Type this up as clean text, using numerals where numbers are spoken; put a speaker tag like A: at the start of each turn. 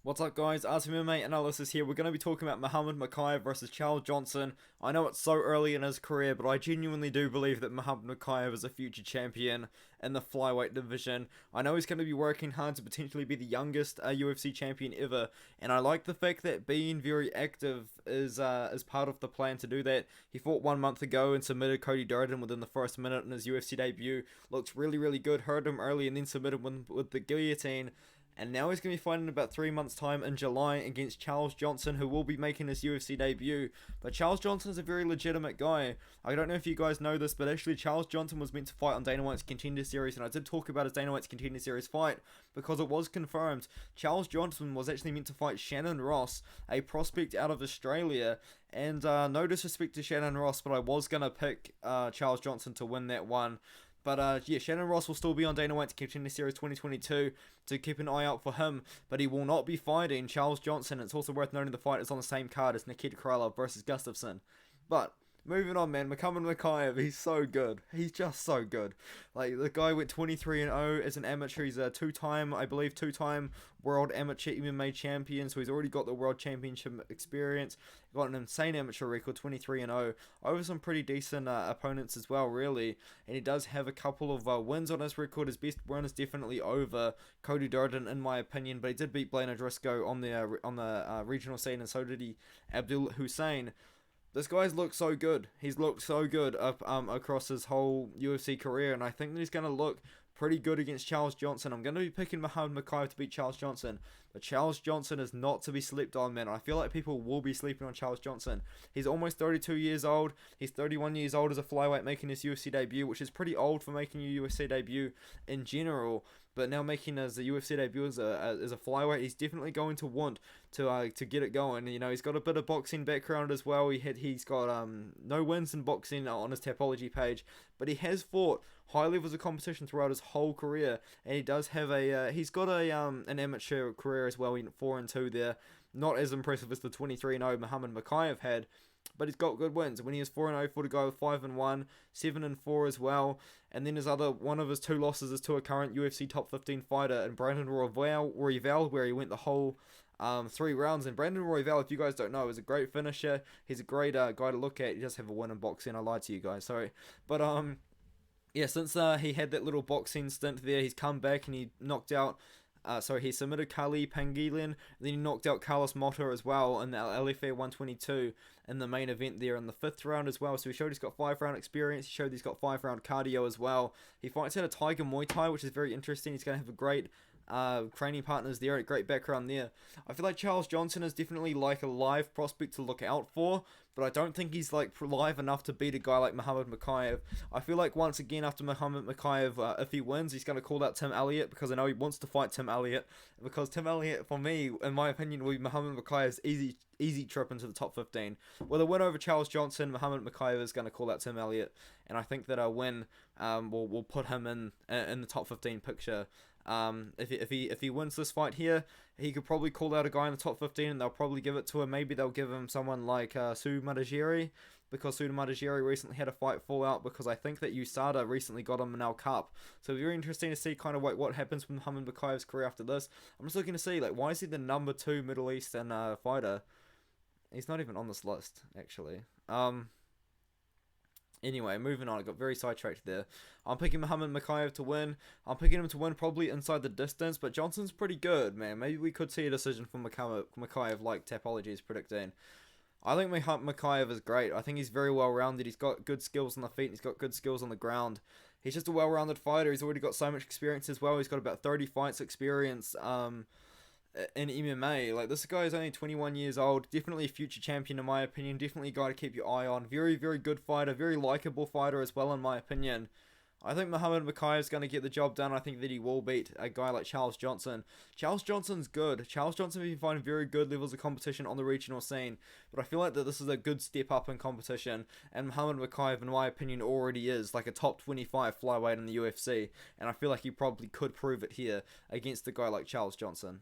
A: What's up guys, Artem MMA Analysis here. We're going to be talking about Muhammed Mokaev versus Charles Johnson. I know it's so early in his career, but I genuinely do believe that Muhammed Mokaev is a future champion in the flyweight division. I know he's going to be working hard to potentially be the youngest UFC champion ever, and I like the fact that being very active is part of the plan to do that. He fought 1 month ago and submitted Cody Durden within the first minute in his UFC debut. Looked really good, hurt him early and then submitted with the guillotine. And now he's going to be fighting in about 3 months' time in July against Charles Johnson, who will be making his UFC debut. But Charles Johnson is a very legitimate guy. I don't know if you guys know this, but actually Charles Johnson was meant to fight on Dana White's Contender Series, and I did talk about his Dana White's Contender Series fight because it was confirmed. Charles Johnson was actually meant to fight Shannon Ross, a prospect out of Australia. And no disrespect to Shannon Ross, but I was going to pick Charles Johnson to win that one. But yeah, Shannon Ross will still be on Dana White's Contender Series 2022, so keep an eye out for him. But he will not be fighting Charles Johnson. It's also worth noting the fight is on the same card as Nikita Krylov versus Gustafsson. But moving on, man, Muhammed Mokaev, he's so good. He's just so good. Like, the guy went 23-0 as an amateur. He's a two-time world amateur MMA champion. So he's already got the world championship experience. He got an insane amateur record, 23-0, over some pretty decent opponents as well, really. And he does have a couple of wins on his record. His best win is definitely over Cody Durden, in my opinion. But he did beat Blaine O'Driscoll on the regional scene, and so did he Abdul Hussein. This guy's looked so good. He's looked so good across his whole UFC career, and I think that he's going to look pretty good against Charles Johnson. I'm going to be picking Muhammad Mokaev to beat Charles Johnson, but Charles Johnson is not to be slept on, man. I feel like people will be sleeping on Charles Johnson. He's almost 32 years old. He's 31 years old as a flyweight making his UFC debut, which is pretty old for making your UFC debut in general. But now making as a UFC debut as a flyweight, he's definitely going to want to get it going. You know, he's got a bit of boxing background as well. He's got no wins in boxing on his Tapology page, but he has fought high levels of competition throughout his whole career, and he does have he's got an amateur career as well. He went 4-2 there, not as impressive as the 23-0 Muhammed Mokaev had, but he's got good wins. When he was 4-0, fought a guy with 5-1, 7-4 as well. And then one of his two losses is to a current UFC top 15 fighter, and Brandon Royval, where he went the whole 3 rounds. And Brandon Royval, if you guys don't know, is a great finisher. He's a great guy to look at. He does have a win in boxing. I lied to you guys, sorry. But yeah, since he had that little boxing stint there, he's come back and he knocked out. He submitted Kali Pangilian, then he knocked out Carlos Mota as well in the LFA 122 in the main event there in the 5th round as well. So he showed he's got 5-round experience. He showed he's got 5-round cardio as well. He fights out a Tiger Muay Thai, which is very interesting. He's going to have a great training partners there, a great background there. I feel like Charles Johnson is definitely like a live prospect to look out for, but I don't think he's like live enough to beat a guy like Muhammad Mokaev. I feel like once again after Muhammad Mokaev, if he wins, he's going to call out Tim Elliott, because I know he wants to fight Tim Elliott, because Tim Elliott, for me, in my opinion, will be Muhammad Mokaev's easy trip into the top 15. With a win over Charles Johnson, Muhammad Mokaev is going to call out Tim Elliott, and I think that a win will put him in the top 15 picture. If he wins this fight here, he could probably call out a guy in the top 15, and they'll probably give it to him. Maybe they'll give him someone like Sue Mudaerji, because Sue Mudaerji recently had a fight fall out, because I think that USADA recently got him an Al Cup. So it's very interesting to see kind of what happens with Muhammad Mokaev's career after this. I'm just looking to see, like, why is he the number 2 Middle Eastern fighter? He's not even on this list, actually. Anyway, moving on. I got very sidetracked there. I'm picking Muhammad Mokaev to win. I'm picking him to win probably inside the distance, but Johnson's pretty good, man. Maybe we could see a decision from Mokaev like Tapology is predicting. I think Mokaev is great. I think he's very well-rounded. He's got good skills on the feet. He's got good skills on the ground. He's just a well-rounded fighter. He's already got so much experience as well. He's got about 30 fights experience in MMA. Like, this guy is only 21 years old. Definitely a future champion in my opinion. Definitely a guy to keep your eye on. Very good fighter. Very likable fighter as well in my opinion. I think Muhammad Mokaev is going to get the job done. I think that he will beat a guy like Charles Johnson. Charles Johnson's good. Charles Johnson has been fighting very good levels of competition on the regional scene, but I feel like that this is a good step up in competition, and Muhammad Mokaev, in my opinion, already is like a top 25 flyweight in the UFC, and I feel like he probably could prove it here against a guy like Charles Johnson.